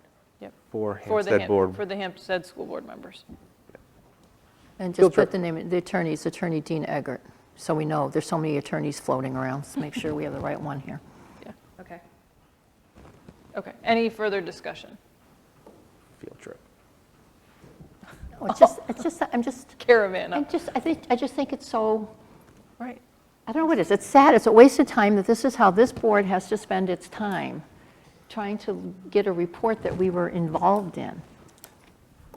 For For the Hampstead Board. For the Hampstead School Board members. And just put the name, the attorney's Attorney Dean Eggert, so we know. There's so many attorneys floating around. Let's make sure we have the right one here. Okay. Okay, any further discussion? Field trip. Oh, I'm just, Caravan, I just think it's so, right. I don't know what it is. It's sad. It's a waste of time that this is how this board has to spend its time, trying to get a report that we were involved in.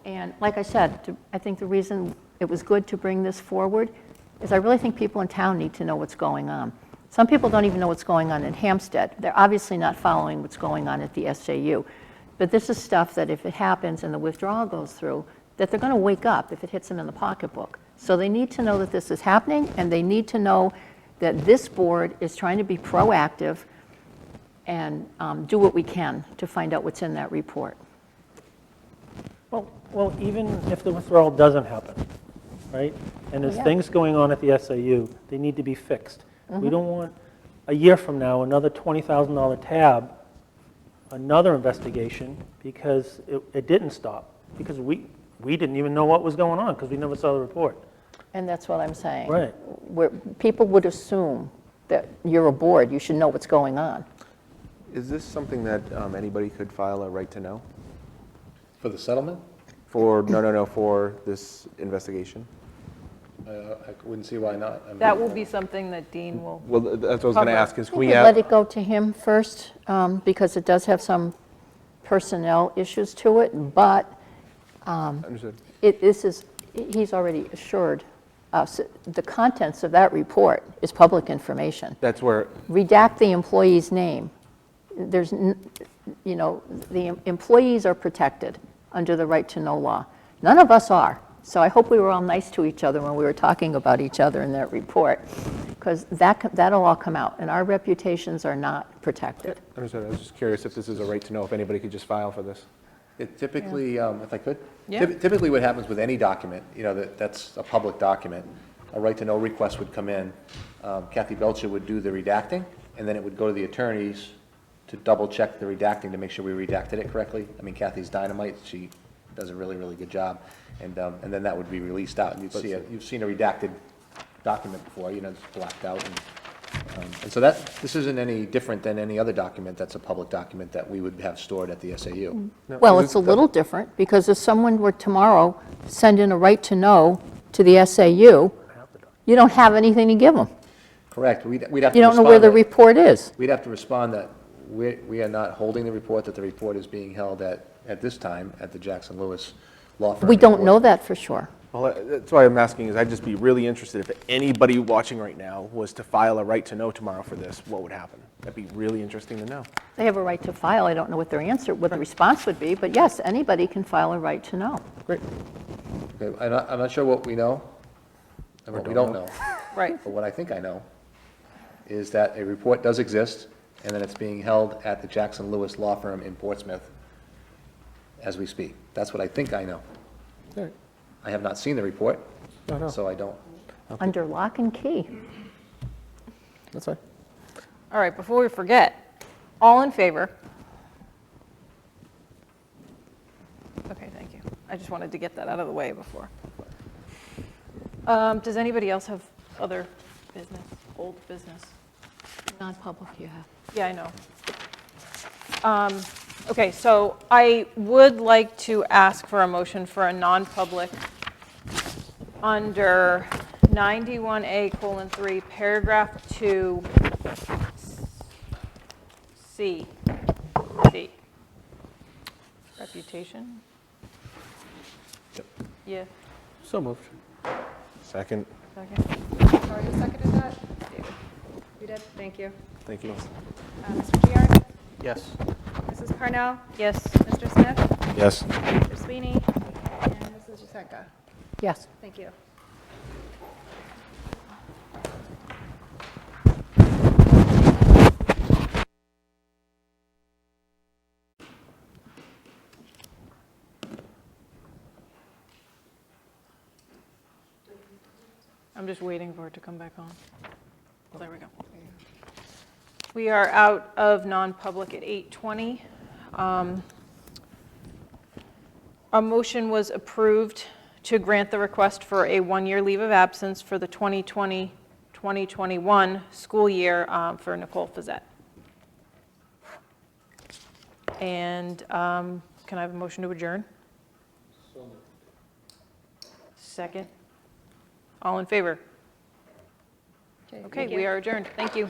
And like I said, I think the reason it was good to bring this forward is I really think people in town need to know what's going on. Some people don't even know what's going on in Hampstead. They're obviously not following what's going on at the SAU. But this is stuff that if it happens and the withdrawal goes through, that they're going to wake up if it hits them in the pocketbook. So they need to know that this is happening, and they need to know that this board is trying to be proactive and do what we can to find out what's in that report. Well, even if the withdrawal doesn't happen, right? And there's Yeah. things going on at the SAU, they need to be fixed. We don't want, a year from now, another $20,000 tab, another investigation, because it didn't stop, because we didn't even know what was going on, because we never saw the report. And that's what I'm saying. Right. Where people would assume that you're a board, you should know what's going on. Is this something that anybody could file a right to know? For the settlement, For this investigation? I wouldn't see why not. I mean, That will be something that Dean will, Well, that's what I was going to Cover. ask, is I can think we we let add, it go to him first, because it does have some personnel issues to it, but understood. he's already assured us, the contents of that report is public information. That's where, Redact the employee's name. The employees are protected under the right to know law. None of us are. So I hope we were all nice to each other when we were talking about each other in that report, because that'll all come out, and our reputations are not protected. understood, I was just curious if this is a right to know, if anybody could just file for this. It typically, if I could? Yeah. Typically what happens with any document, that's a public document, a right to know request would come in, Kathy Belcher would do the redacting, and then it would go to the attorneys to double check the redacting to make sure we redacted it correctly. I mean, Kathy's dynamite, she does a really, really good job. And then that would be released out, and you've seen a redacted document before, it's blacked out. And so this isn't any different than any other document that's a public document that we would have stored at the SAU. Well, it's a little different, because if someone were tomorrow send in a right to know to the SAU, you don't have anything to give them. Correct, we'd have to respond. You don't know where the report is. We'd have to respond that we are not holding the report, that the report is being held at this time at the Jackson Lewis Law Firm. We don't know that for sure. Well, that's why I'm asking, is I'd just be really interested if anybody watching right now was to file a right to know tomorrow for this, what would happen? That'd be really interesting to know. They have a right to file. I don't know what the response would be, but yes, anybody can file a right to know. Great. Okay, I'm not sure what we know and what we don't know. right. But what I think I know is that a report does exist, and that it's being held at the Jackson Lewis Law Firm in Portsmouth as we speak. That's what I think I know. All right. I have not seen the report, No. so I don't. Under lock and key. That's fine. All right, before we forget, all in favor? Okay, thank you. I just wanted to get that out of the way before. Does anybody else have other business, old business? Non-public, you have. Yeah, I know. Okay, so I would like to ask for a motion for a non-public under 91A:3, paragraph 2, C. Reputation? Yeah, So moved. Second, second. Sorry, who seconded that? David. You did? Thank you. thank you. Mr. Giard? Yes. Mrs. Parnell? Yes. Mr. Smith? Yes. Mr. Sweeney? And Mrs. Jasenka? Yes. Thank you. I'm just waiting for it to come back on. Oh, there we go. We are out of non-public at 8:20. A motion was approved to grant the request for a one-year leave of absence for the 2020-2021 school year for Nicole Fazette. And can I have a motion to adjourn? Second. All in favor? Okay, we are adjourned. Thank you.